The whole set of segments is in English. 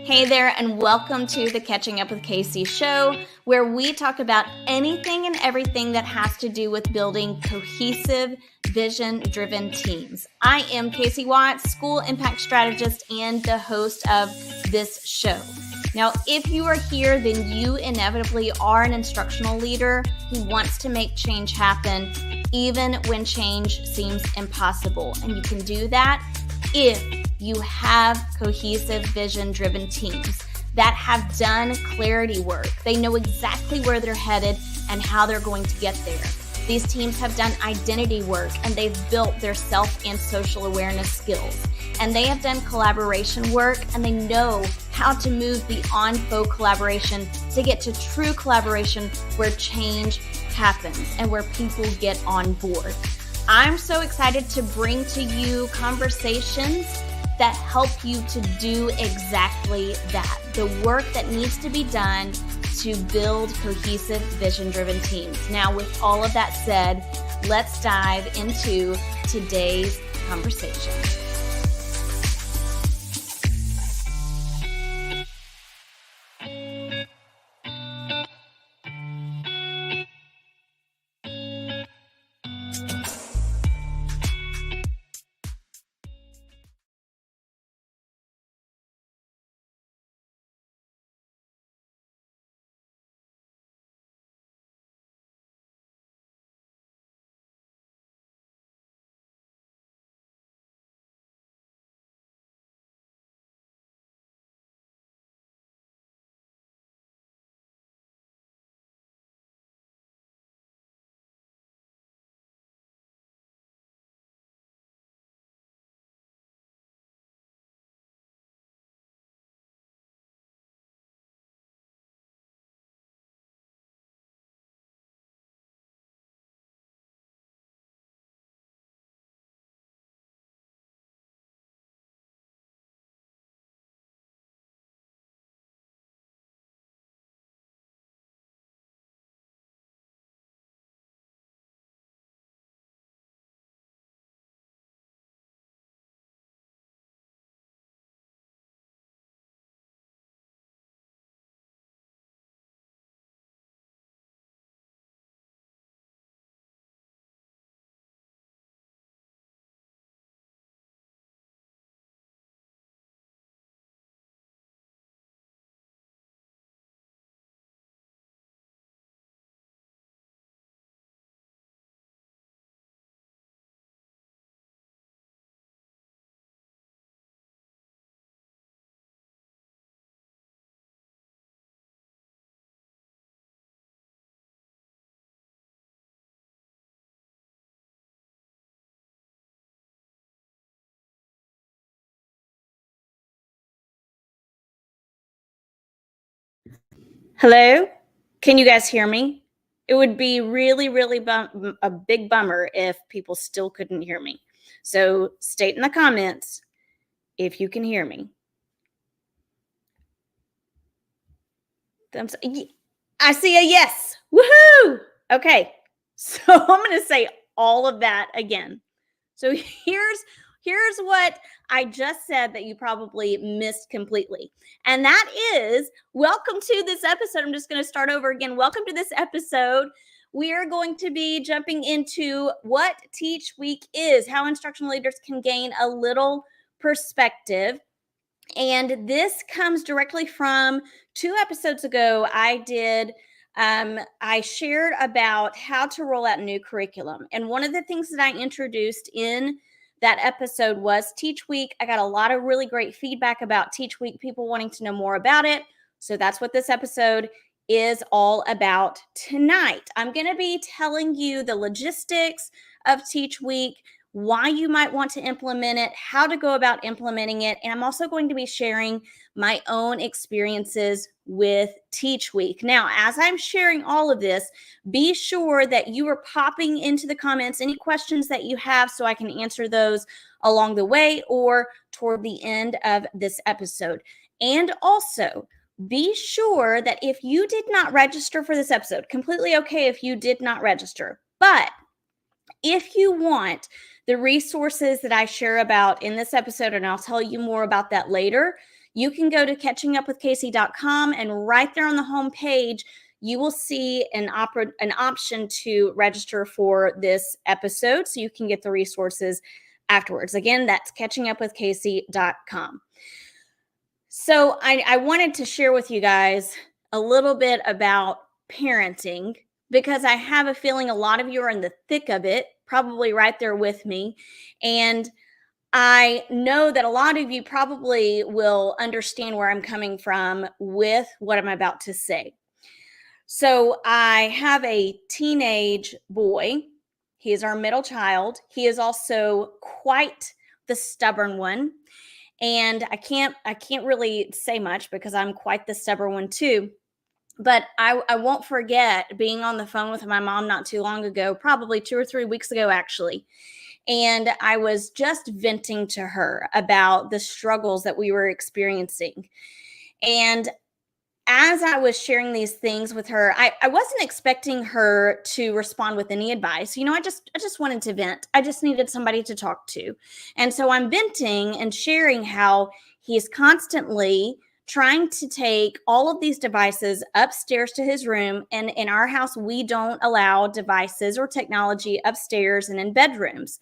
Hey there, and welcome to the Catching Up with Casey show, where we talk about anything and everything that has to do with building cohesive, vision-driven teams. I am Casey Watts, school impact strategist and the host of this show. Now, if you are here, then you inevitably are an instructional leader who wants to make change happen, even when change seems impossible. And you can do that if you have cohesive, vision-driven teams that have done clarity work. They know exactly where they're headed and how they're going to get there. These teams have done identity work, and they've built their self and social awareness skills. And they have done collaboration work, and they know how to move beyond faux collaboration to get to true collaboration where change happens and where people get on board. I'm so excited to bring to you conversations that help you to do exactly that. The work that needs to be done to build cohesive, vision-driven teams. Now, with all of that said, let's dive into today's conversation. Hello? Can you guys hear me? It would be really a big bummer if people still couldn't hear me. So state in the comments if you can hear me. I see a yes. Woohoo! Okay. So I'm going to say all of that again. So here's what I just said that you probably missed completely. And that is, welcome to this episode. I'm just going to start over again. Welcome to this episode. We are going to be jumping into what Teach Week is, how instructional leaders can gain a little perspective. And this comes directly from 2 episodes ago. I shared about how to roll out new curriculum. And one of the things that I introduced in that episode was Teach Week. I got a lot of really great feedback about Teach Week, people wanting to know more about it. So that's what this episode is all about tonight. I'm going to be telling you the logistics of Teach Week, why you might want to implement it, how to go about implementing it. And I'm also going to be sharing my own experiences with Teach Week. Now, as I'm sharing all of this, be sure that you are popping into the comments any questions that you have so I can answer those along the way or toward the end of this episode. And also, be sure that if you did not register for this episode, completely okay if you did not register, but if you want the resources that I share about in this episode, and I'll tell you more about that later, you can go to catchingupwithcasey.com, and right there on the home page, you will see an option to register for this episode so you can get the resources afterwards. Again, that's catchingupwithcasey.com. So I wanted to share with you guys a little bit about parenting, because I have a feeling a lot of you are in the thick of it, probably right there with me. And I know that a lot of you probably will understand where I'm coming from with what I'm about to say. So I have a teenage boy. He is our middle child. He is also quite the stubborn one. And I can't really say much because I'm quite the stubborn one too. But I won't forget being on the phone with my mom not too long ago, probably 2 or 3 weeks ago, actually. And I was just venting to her about the struggles that we were experiencing. And as I was sharing these things with her, I wasn't expecting her to respond with any advice. I just wanted to vent. I just needed somebody to talk to. And so I'm venting and sharing how he's constantly trying to take all of these devices upstairs to his room. And in our house, we don't allow devices or technology upstairs and in bedrooms.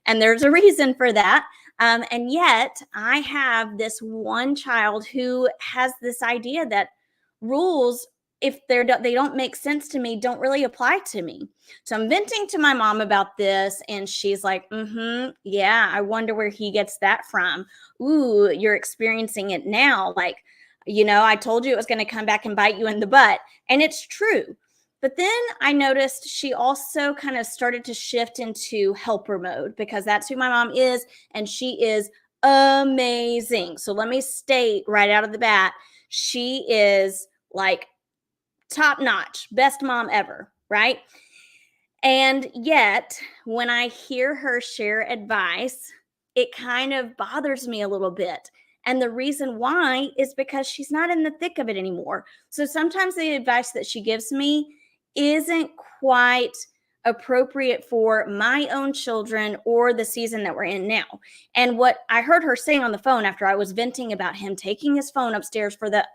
And there's a reason for that. And yet I have this one child who has this idea that rules, if they don't make sense to me, don't really apply to me. So I'm venting to my mom about this, and she's like, yeah, I wonder where he gets that from. Ooh, you're experiencing it now. Like, I told you it was going to come back and bite you in the butt. And it's true. But then I noticed she also kind of started to shift into helper mode, because that's who my mom is, and she is amazing. So let me state right out of the bat, she is like top notch, best mom ever, right? And yet, when I hear her share advice, it kind of bothers me a little bit. And the reason why is because she's not in the thick of it anymore. So sometimes the advice that she gives me isn't quite appropriate for my own children or the season that we're in now. And what I heard her saying on the phone after I was venting about him taking his phone upstairs for the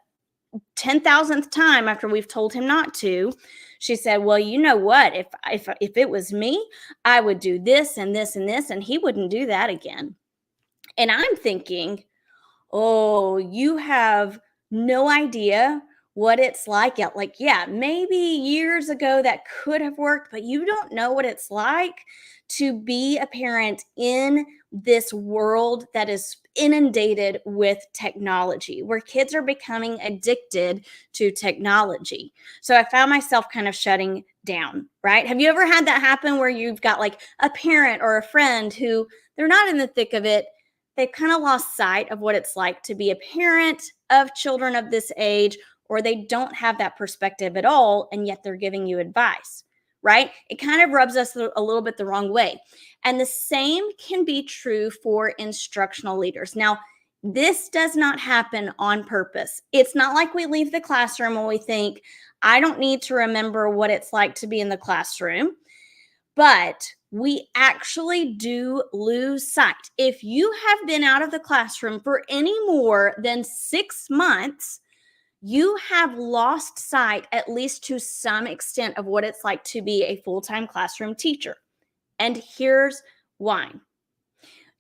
10,000th time after we've told him not to, she said, well, you know what, if it was me, I would do this and this and this, and he wouldn't do that again. And I'm thinking, oh, you have no idea what it's like. Yeah, maybe years ago that could have worked, but you don't know what it's like to be a parent in this world that is inundated with technology, where kids are becoming addicted to technology. So I found myself kind of shutting down, right? Have you ever had that happen where you've got like a parent or a friend who they're not in the thick of it? They've kind of lost sight of what it's like to be a parent of children of this age, or they don't have that perspective at all, and yet they're giving you advice, right? It kind of rubs us a little bit the wrong way. And the same can be true for instructional leaders. Now, this does not happen on purpose. It's not like we leave the classroom and we think, I don't need to remember what it's like to be in the classroom. But we actually do lose sight. If you have been out of the classroom for any more than 6 months, you have lost sight, at least to some extent, of what it's like to be a full-time classroom teacher. And here's why.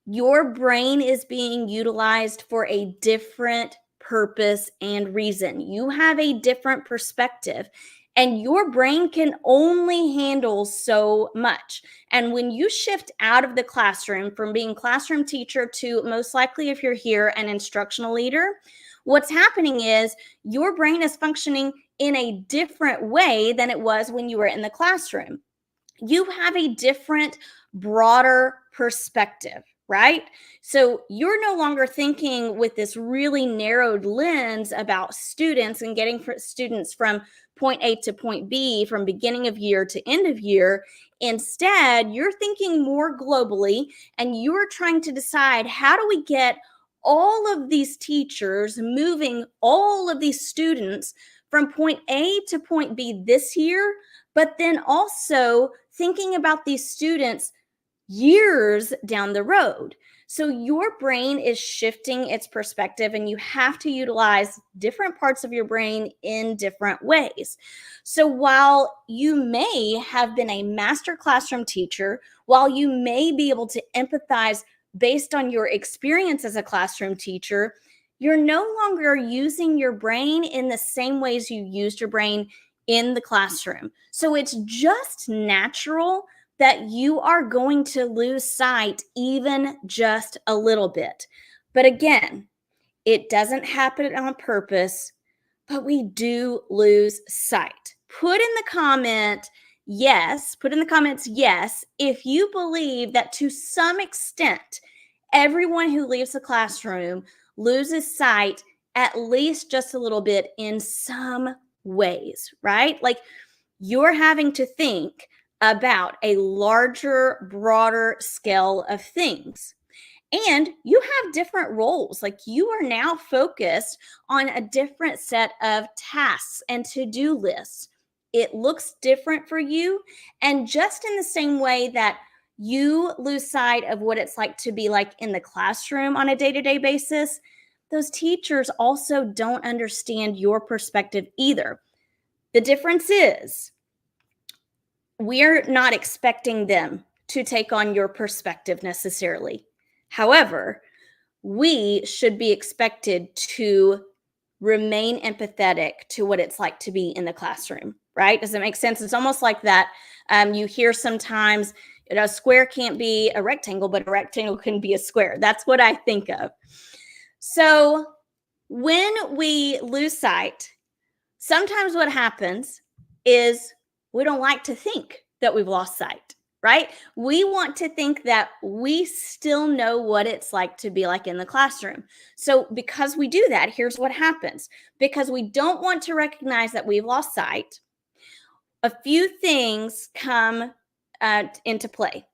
Your brain is being utilized for a different purpose and reason. You have a different perspective, and your brain can only handle so much. And when you shift out of the classroom from being classroom teacher to, most likely if you're here, an instructional leader, what's happening is your brain is functioning in a different way than it was when you were in the classroom. You have a different, broader perspective, right? So you're no longer thinking with this really narrowed lens about students and getting students from point A to point B from beginning of year to end of year. Instead, you're thinking more globally, and you're trying to decide, how do we get all of these teachers moving all of these students from point A to point B this year, but then also thinking about these students years down the road. So your brain is shifting its perspective, and you have to utilize different parts of your brain in different ways. So while you may have been a master classroom teacher, while you may be able to empathize based on your experience as a classroom teacher, you're no longer using your brain in the same ways you used your brain in the classroom. So it's just natural that you are going to lose sight even just a little bit. But again, it doesn't happen on purpose, but we do lose sight. Put in the comments, yes, if you believe that to some extent, everyone who leaves the classroom loses sight at least just a little bit in some ways, right? Like you're having to think about a larger, broader scale of things. And you have different roles. Like you are now focused on a different set of tasks and to do lists. It looks different for you. And just in the same way that you lose sight of what it's like to be like in the classroom on a day to day basis, those teachers also don't understand your perspective either. The difference is we're not expecting them to take on your perspective necessarily. However, we should be expected to remain empathetic to what it's like to be in the classroom, right? Does it make sense? It's almost like that. You hear sometimes, a square can't be a rectangle, but a rectangle can be a square. That's what I think of. So when we lose sight, sometimes what happens is we don't like to think that we've lost sight, right? We want to think that we still know what it's like to be like in the classroom. So because we do that, here's what happens. Because we don't want to recognize that we've lost sight, a few things come into play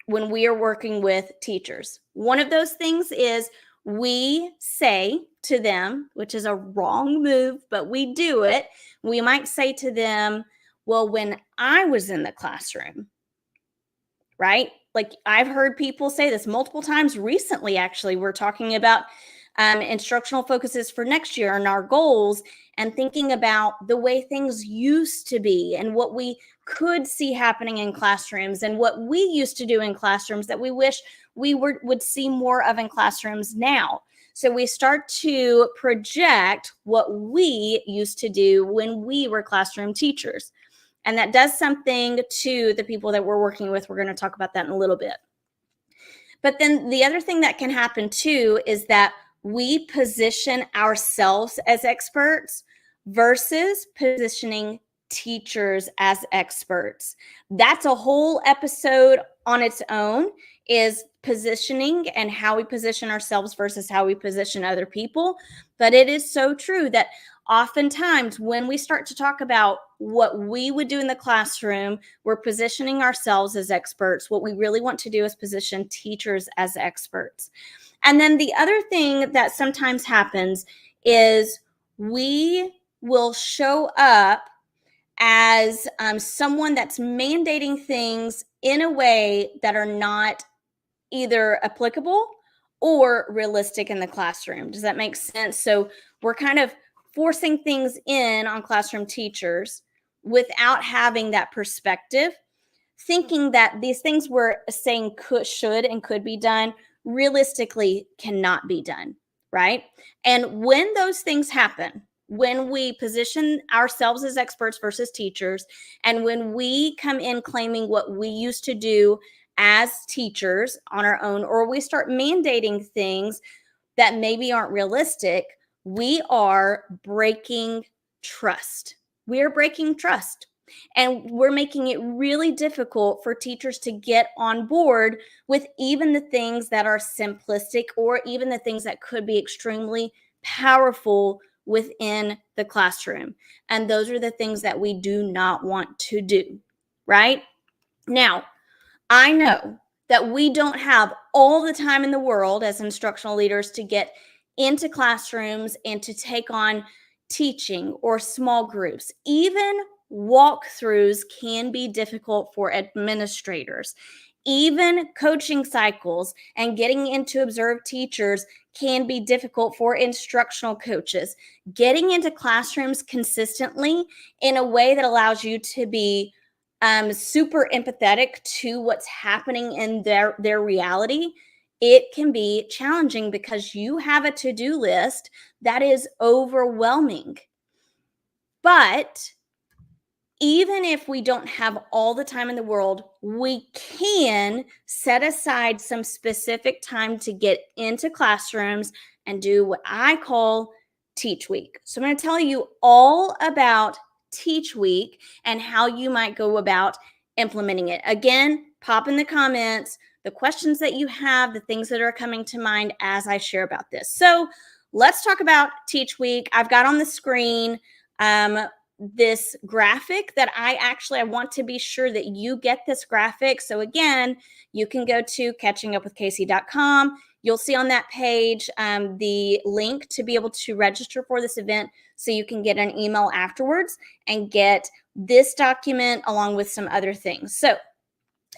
when we are working with teachers. One of those things is we say to them, which is a wrong move, but we do it. We might say to them, well, when I was in the classroom, right? Like I've heard people say this multiple times recently, actually. We're talking about instructional focuses for next year and our goals and thinking about the way things used to be and what we could see happening in classrooms and what we used to do in classrooms that we wish we would see more of in classrooms now. So we start to project what we used to do when we were classroom teachers. And that does something to the people that we're working with. We're going to talk about that in a little bit. But then the other thing that can happen too is that we position ourselves as experts versus positioning teachers as experts. That's a whole episode on its own, is positioning and how we position ourselves versus how we position other people. But it is so true that oftentimes when we start to talk about what we would do in the classroom, we're positioning ourselves as experts. What we really want to do is position teachers as experts. And then the other thing that sometimes happens is we will show up as someone that's mandating things in a way that are not either applicable or realistic in the classroom. Does that make sense? So we're kind of forcing things in on classroom teachers without having that perspective, thinking that these things we're saying should and could be done realistically cannot be done, right? And when those things happen, when we position ourselves as experts versus teachers, and when we come in claiming what we used to do as teachers on our own, or we start mandating things that maybe aren't realistic, we are breaking trust. We're breaking trust. And we're making it really difficult for teachers to get on board with even the things that are simplistic or even the things that could be extremely powerful within the classroom. And those are the things that we do not want to do, right? Now, I know that we don't have all the time in the world as instructional leaders to get into classrooms and to take on teaching or small groups. Even walkthroughs can be difficult for administrators. Even coaching cycles and getting into observed teachers can be difficult for instructional coaches. Getting into classrooms consistently in a way that allows you to be super empathetic to what's happening in their reality, it can be challenging because you have a to-do list that is overwhelming. But even if we don't have all the time in the world, we can set aside some specific time to get into classrooms and do what I call Teach Week. So I'm going to tell you all about Teach Week and how you might go about implementing it. Again, pop in the comments the questions that you have, the things that are coming to mind as I share about this. So let's talk about Teach Week. I've got on the screen this graphic that I want to be sure that you get this graphic. So again, you can go to catchingupwithkc.com. You'll see on that page the link to be able to register for this event so you can get an email afterwards and get this document along with some other things. So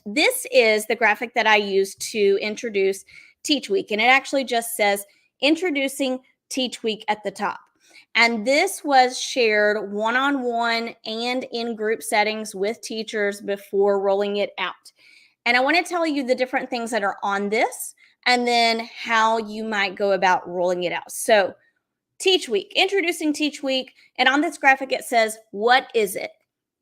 this is the graphic that I use to introduce Teach Week, and it actually just says introducing Teach Week at the top. And this was shared one-on-one and in group settings with teachers before rolling it out. And I want to tell you the different things that are on this and then how you might go about rolling it out. So Teach Week, introducing Teach Week. And on this graphic, it says, what is it?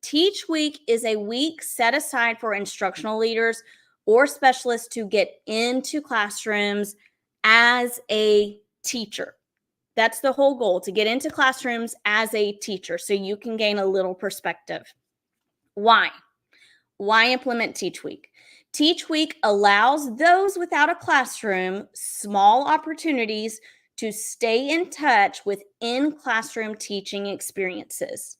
Teach Week is a week set aside for instructional leaders or specialists to get into classrooms as a teacher. That's the whole goal, to get into classrooms as a teacher so you can gain a little perspective. Why? Why implement Teach Week? Teach Week allows those without a classroom small opportunities to stay in touch with in-classroom teaching experiences.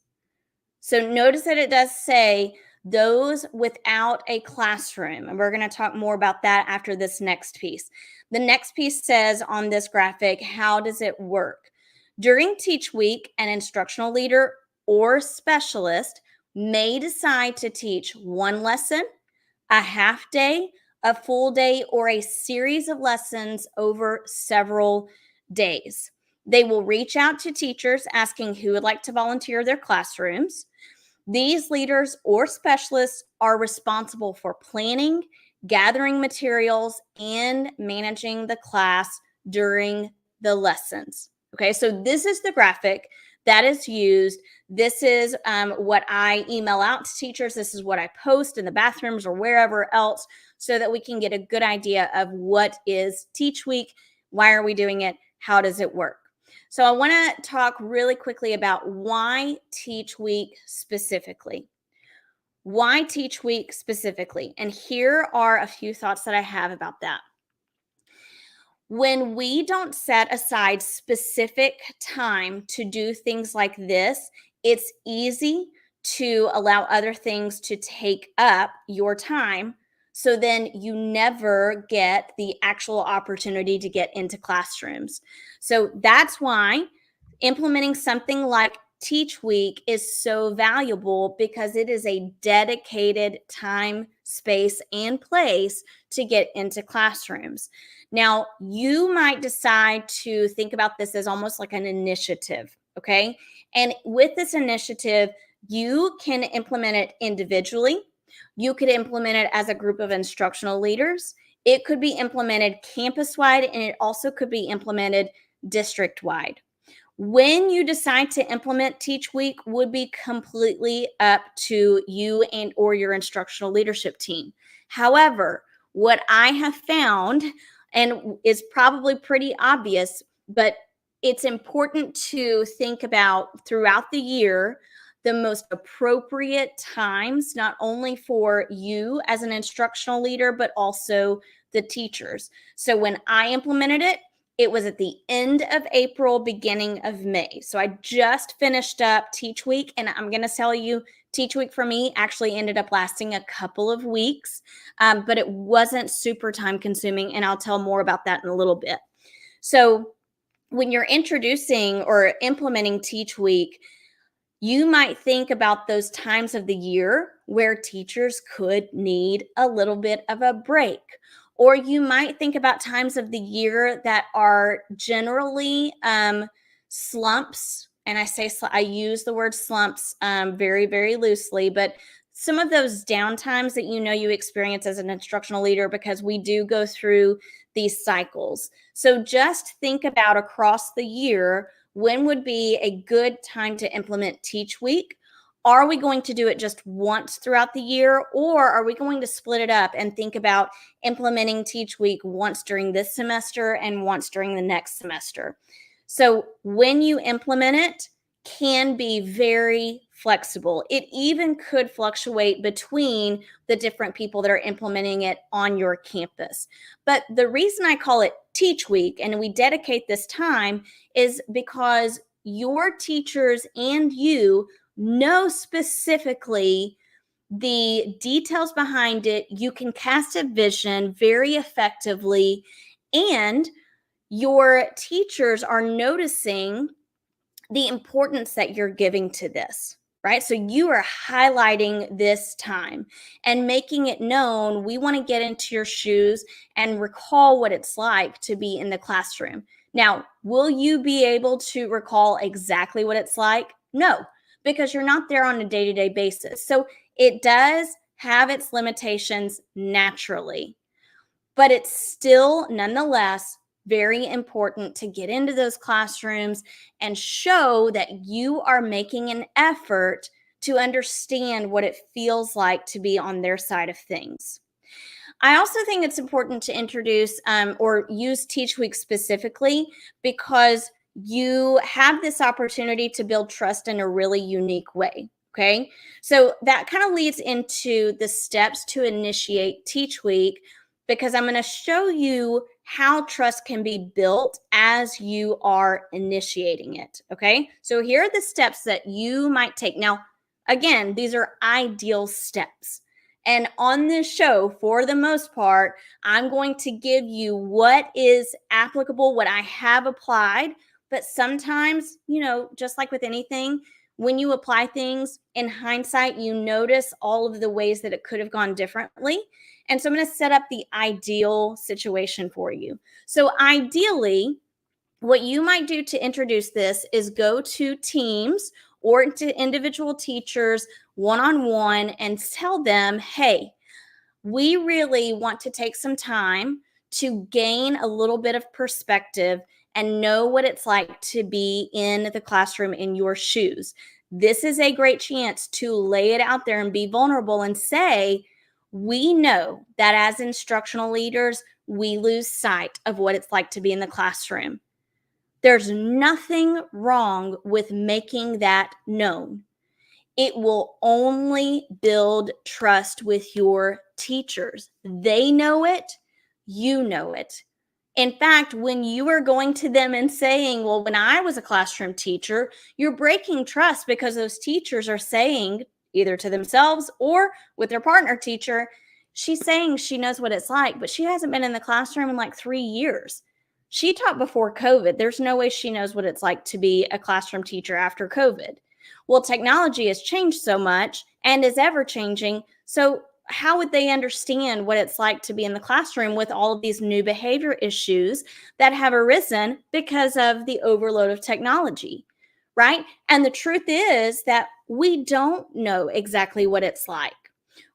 So notice that it does say those without a classroom, and we're going to talk more about that after this next piece. The next piece says on this graphic, how does it work? During Teach Week, an instructional leader or specialist may decide to teach one lesson, a half day, a full day, or a series of lessons over several days. They will reach out to teachers asking who would like to volunteer their classrooms. These leaders or specialists are responsible for planning, gathering materials, and managing the class during the lessons. Okay, so this is the graphic that is used. This is what I email out to teachers. This is what I post in the bathrooms or wherever else so that we can get a good idea of what is Teach Week, why are we doing it, how does it work. So I want to talk really quickly about why Teach Week specifically. Why Teach Week specifically? And here are a few thoughts that I have about that. When we don't set aside specific time to do things like this, it's easy to allow other things to take up your time. So then you never get the actual opportunity to get into classrooms. So that's why implementing something like Teach Week is so valuable, because it is a dedicated time, space, and place to get into classrooms. Now, you might decide to think about this as almost like an initiative, okay? And with this initiative, you can implement it individually. You could implement it as a group of instructional leaders. It could be implemented campus-wide, and it also could be implemented district-wide. When you decide to implement Teach Week would be completely up to you and or your instructional leadership team. However, what I have found, and is probably pretty obvious, but it's important to think about throughout the year, the most appropriate times, not only for you as an instructional leader, but also the teachers. So when I implemented it, it was at the end of April, beginning of May. So I just finished up Teach Week, and I'm going to tell you, Teach Week for me actually ended up lasting a couple of weeks, but it wasn't super time consuming, and I'll tell more about that in a little bit. So when you're introducing or implementing Teach Week, You might think about those times of the year where teachers could need a little bit of a break. Or you might think about times of the year that are generally slumps. And I use the word slumps very, very loosely, but some of those downtimes that you experience as an instructional leader, because we do go through these cycles. So just think about across the year, when would be a good time to implement Teach Week? Are we going to do it just once throughout the year, or are we going to split it up and think about implementing Teach Week once during this semester and once during the next semester? So when you implement it, can be very flexible. It even could fluctuate between the different people that are implementing it on your campus. But the reason I call it Teach Week and we dedicate this time is because your teachers and you know specifically the details behind it. You can cast a vision very effectively, and your teachers are noticing the importance that you're giving to this, right? So you are highlighting this time and making it known. We want to get into your shoes and recall what it's like to be in the classroom. Now, will you be able to recall exactly what it's like? No, because you're not there on a day-to-day basis. So it does have its limitations naturally, but it's still nonetheless very important to get into those classrooms and show that you are making an effort to understand what it feels like to be on their side of things. I also think it's important to introduce or use Teach Week specifically because you have this opportunity to build trust in a really unique way. Okay. So that kind of leads into the steps to initiate Teach Week, because I'm going to show you how trust can be built as you are initiating it. Okay. So here are the steps that you might take. Now, again, these are ideal steps. And on this show, for the most part, I'm going to give you what is applicable, what I have applied. But sometimes, just like with anything, when you apply things in hindsight, you notice all of the ways that it could have gone differently. And so I'm going to set up the ideal situation for you. So ideally, what you might do to introduce this is go to teams or to individual teachers one-on-one and tell them, hey, we really want to take some time to gain a little bit of perspective and know what it's like to be in the classroom in your shoes. This is a great chance to lay it out there and be vulnerable and say, we know that as instructional leaders, we lose sight of what it's like to be in the classroom. There's nothing wrong with making that known. It will only build trust with your teachers. They know it, you know it. In fact, when you are going to them and saying, well, when I was a classroom teacher, you're breaking trust because those teachers are saying, either to themselves or with their partner teacher, she's saying she knows what it's like, but she hasn't been in the classroom in like 3 years. She taught before COVID. There's no way she knows what it's like to be a classroom teacher after COVID. Well, technology has changed so much and is ever changing. So how would they understand what it's like to be in the classroom with all of these new behavior issues that have arisen because of the overload of technology, right? And the truth is that we don't know exactly what it's like.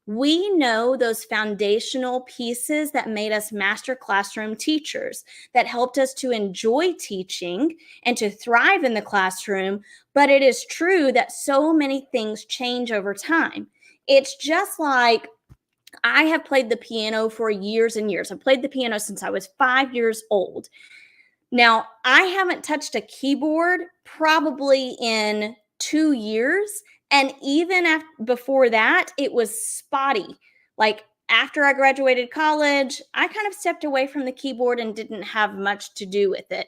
We know those foundational pieces that made us master classroom teachers, that helped us to enjoy teaching and to thrive in the classroom. But it is true that so many things change over time. It's just like I have played the piano for years and years. I've played the piano since I was 5 years old. Now, I haven't touched a keyboard probably in 2 years. And even before that, it was spotty. Like after I graduated college, I kind of stepped away from the keyboard and didn't have much to do with it.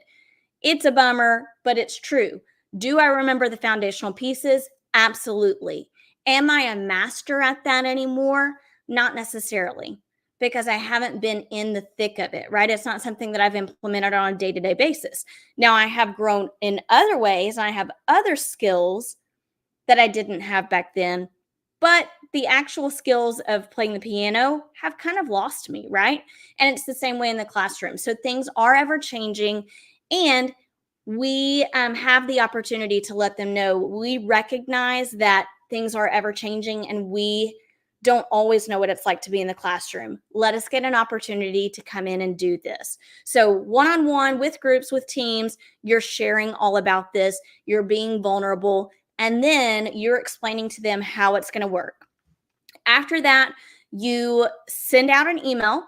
It's a bummer, but it's true. Do I remember the foundational pieces? Absolutely. Am I a master at that anymore? Not necessarily, because I haven't been in the thick of it, right? It's not something that I've implemented on a day-to-day basis. Now, I have grown in other ways. I have other skills that I didn't have back then. But the actual skills of playing the piano have kind of lost me, right? And it's the same way in the classroom. So things are ever changing, and we have the opportunity to let them know we recognize that things are ever changing and we don't always know what it's like to be in the classroom. Let us get an opportunity to come in and do this. So one-on-one with groups, with teams, you're sharing all about this, you're being vulnerable, and then you're explaining to them how it's going to work. After that, you send out an email.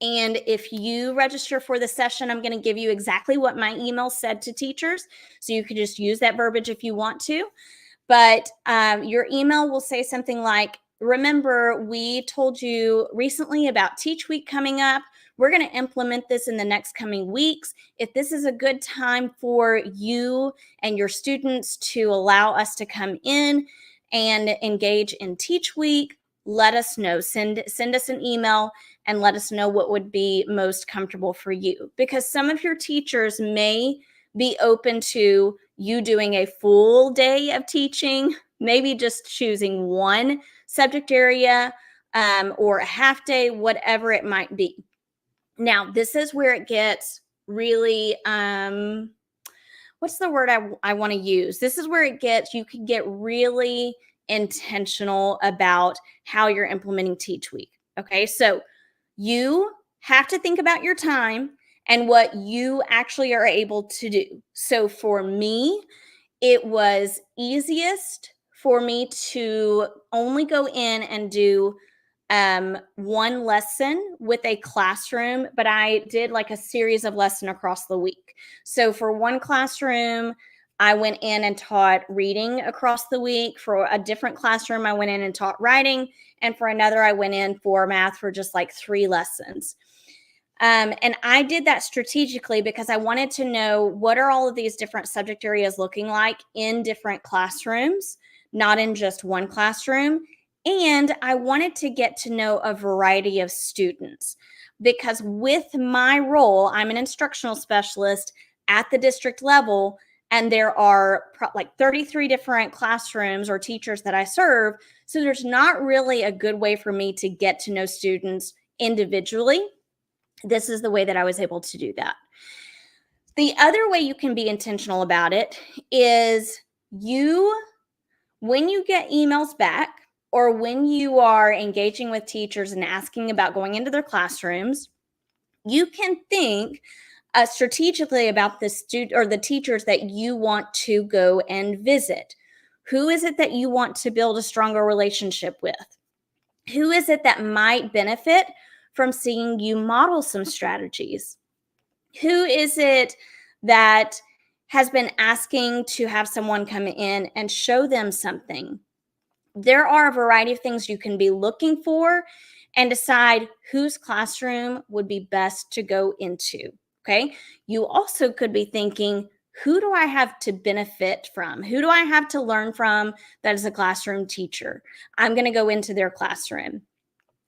And if you register for the session, I'm going to give you exactly what my email said to teachers. So you can just use that verbiage if you want to. But your email will say something like, remember, we told you recently about Teach Week coming up. We're going to implement this in the next coming weeks. If this is a good time for you and your students to allow us to come in and engage in Teach Week, let us know. Send us an email and let us know what would be most comfortable for you. Because some of your teachers may be open to you doing a full day of teaching, maybe just choosing one subject area or a half day, whatever it might be. Now, this is where it gets really, what's the word I want to use? This is where you can get really intentional about how you're implementing Teach Week. Okay, so you have to think about your time and what you actually are able to do. So for me, it was easiest for me to only go in and do one lesson with a classroom, but I did like a series of lessons across the week. So for one classroom, I went in and taught reading across the week. For a different classroom, I went in and taught writing. And for another, I went in for math for just like 3 lessons. And I did that strategically because I wanted to know what are all of these different subject areas looking like in different classrooms, not in just one classroom. And I wanted to get to know a variety of students because with my role, I'm an instructional specialist at the district level, and there are like 33 different classrooms or teachers that I serve. So there's not really a good way for me to get to know students individually. This is the way that I was able to do that. The other way you can be intentional about it is when you get emails back or when you are engaging with teachers and asking about going into their classrooms, you can think strategically about the student or the teachers that you want to go and visit. Who is it that you want to build a stronger relationship with? Who is it that might benefit from seeing you model some strategies? Who is it that has been asking to have someone come in and show them something? There are a variety of things you can be looking for and decide whose classroom would be best to go into. Okay. You also could be thinking, who do I have to benefit from? Who do I have to learn from that is a classroom teacher? I'm going to go into their classroom.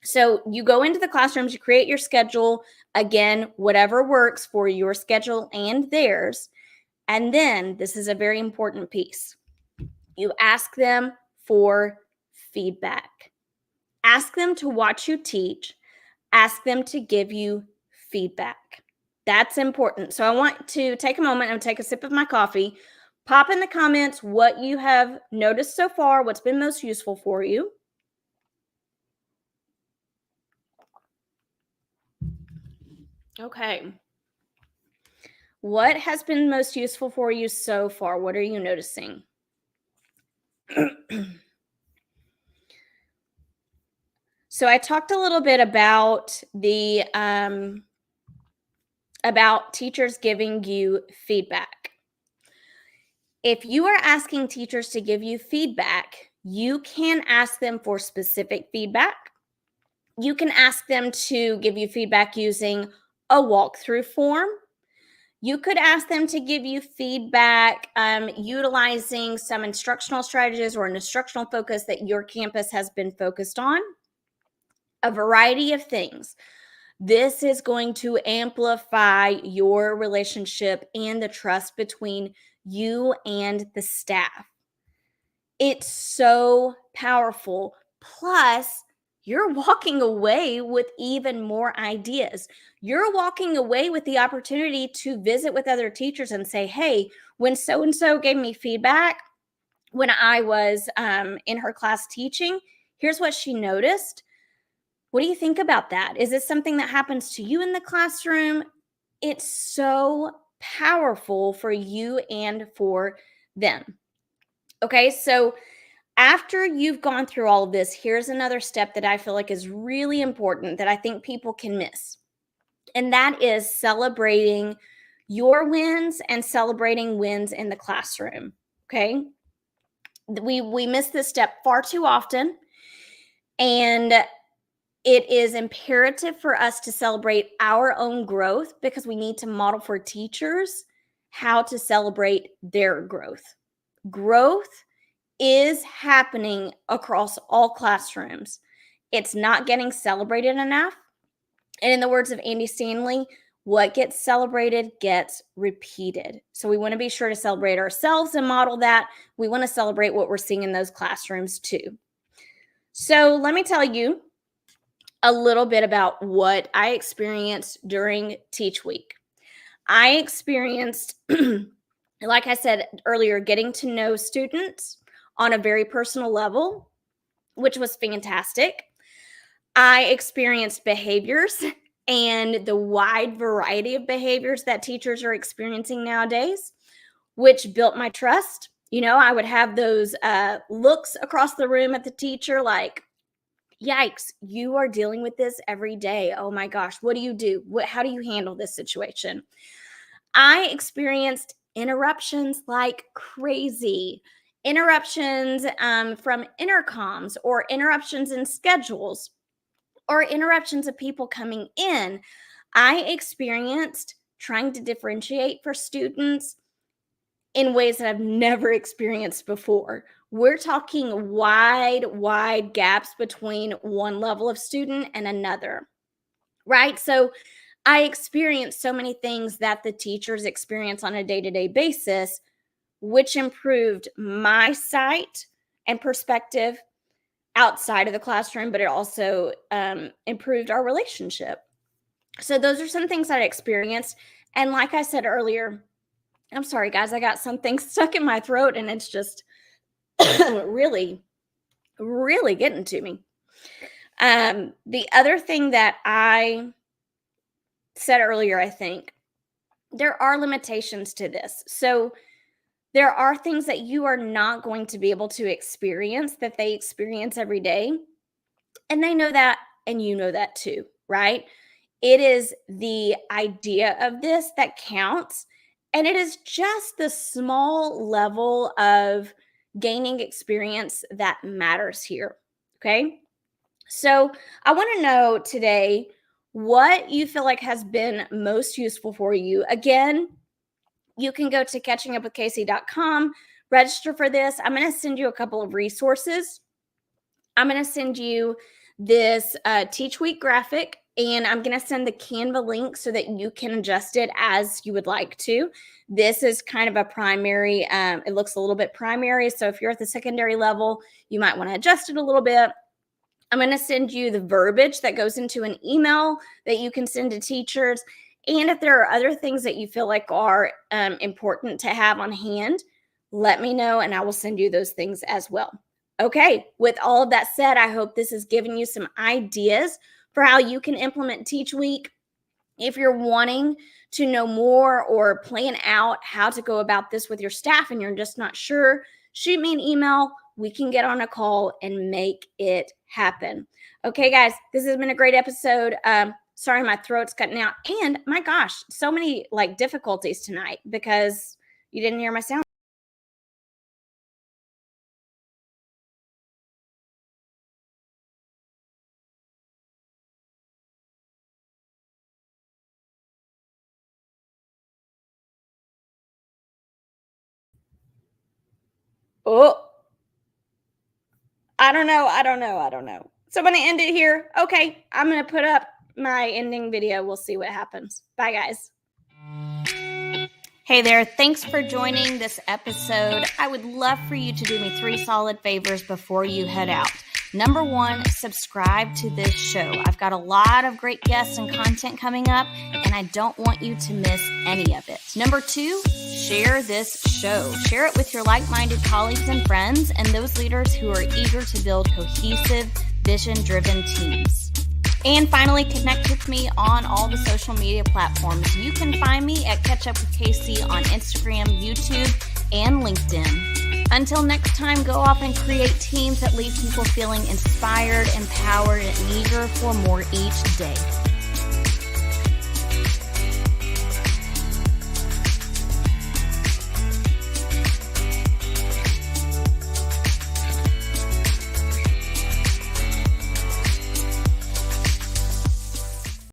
So you go into the classrooms, you create your schedule, again, whatever works for your schedule and theirs. And then this is a very important piece. You ask them for feedback. Ask them to watch you teach. Ask them to give you feedback. That's important. So I want to take a moment and take a sip of my coffee. Pop in the comments what you have noticed so far, what's been most useful for you. Okay. What has been most useful for you so far? What are you noticing? So I talked a little bit about the about teachers giving you feedback. If you are asking teachers to give you feedback, you can ask them for specific feedback. You can ask them to give you feedback using a walkthrough form. You could ask them to give you feedback utilizing some instructional strategies or an instructional focus that your campus has been focused on. A variety of things. This is going to amplify your relationship and the trust between you and the staff. It's so powerful. Plus, you're walking away with even more ideas. You're walking away with the opportunity to visit with other teachers and say, hey, when so and so gave me feedback when I was in her class teaching, here's what she noticed. What do you think about that? Is this something that happens to you in the classroom? It's so powerful for you and for them. Okay, so after you've gone through all of this, here's another step that I feel like is really important that I think people can miss. And that is celebrating your wins and celebrating wins in the classroom. Okay? We miss this step far too often, and it is imperative for us to celebrate our own growth because we need to model for teachers how to celebrate their growth. Growth is happening across all classrooms. It's not getting celebrated enough. And in the words of Andy Stanley, what gets celebrated gets repeated. So we want to be sure to celebrate ourselves and model that. We want to celebrate what we're seeing in those classrooms too. So let me tell you a little bit about what I experienced during Teach Week. I experienced, like I said earlier, getting to know students on a very personal level, which was fantastic. I experienced behaviors and the wide variety of behaviors that teachers are experiencing nowadays, which built my trust. You know, I would have those looks across the room at the teacher like, yikes, you are dealing with this every day. Oh my gosh, what do you do? How do you handle this situation? I experienced interruptions like crazy. Interruptions from intercoms or interruptions in schedules or interruptions of people coming in. I experienced trying to differentiate for students in ways that I've never experienced before. We're talking wide gaps between one level of student and another, right? So I experienced so many things that the teachers experience on a day to day basis, which improved my sight and perspective outside of the classroom, but it also improved our relationship. So, those are some things that I experienced. And like I said earlier, I'm sorry, guys, I got something stuck in my throat and it's just really, really getting to me. The other thing that I said earlier, I think there are limitations to this. So, there are things that you are not going to be able to experience that they experience every day. And they know that, and you know that too, right? It is the idea of this that counts. And it is just the small level of gaining experience that matters here. Okay. So I want to know today what you feel like has been most useful for you. Again, you can go to catchingupwithkc.com, register for this. I'm going to send you a couple of resources. I'm going to send you this Teach Week graphic, and I'm going to send the Canva link so that you can adjust it as you would like to. This is kind of a primary. It looks a little bit primary. So if you're at the secondary level, you might want to adjust it a little bit. I'm going to send you the verbiage that goes into an email that you can send to teachers. And if there are other things that you feel like are important to have on hand, let me know and I will send you those things as well. Okay, with all of that said, I hope this has given you some ideas for how you can implement Teach Week. If you're wanting to know more or plan out how to go about this with your staff and you're just not sure, shoot me an email. We can get on a call and make it happen. Okay, guys, this has been a great episode. Sorry, my throat's cutting out. And my gosh, so many like difficulties tonight because you didn't hear my sound. Oh, I don't know. So I'm going to end it here. Okay, I'm going to put up my ending video. We'll see what happens. Bye, guys. Hey there, thanks for joining this episode. I would love for you to do me 3 solid favors before you head out. Number 1, subscribe to this show. I've got a lot of great guests and content coming up, and I don't want you to miss any of it. Number 2, share this show. Share it with your like-minded colleagues and friends and those leaders who are eager to build cohesive, vision-driven teams. And finally, connect with me on all the social media platforms. You can find me at Catch Up with KC on Instagram, YouTube, and LinkedIn. Until next time, go off and create teams that leave people feeling inspired, empowered, and eager for more each day.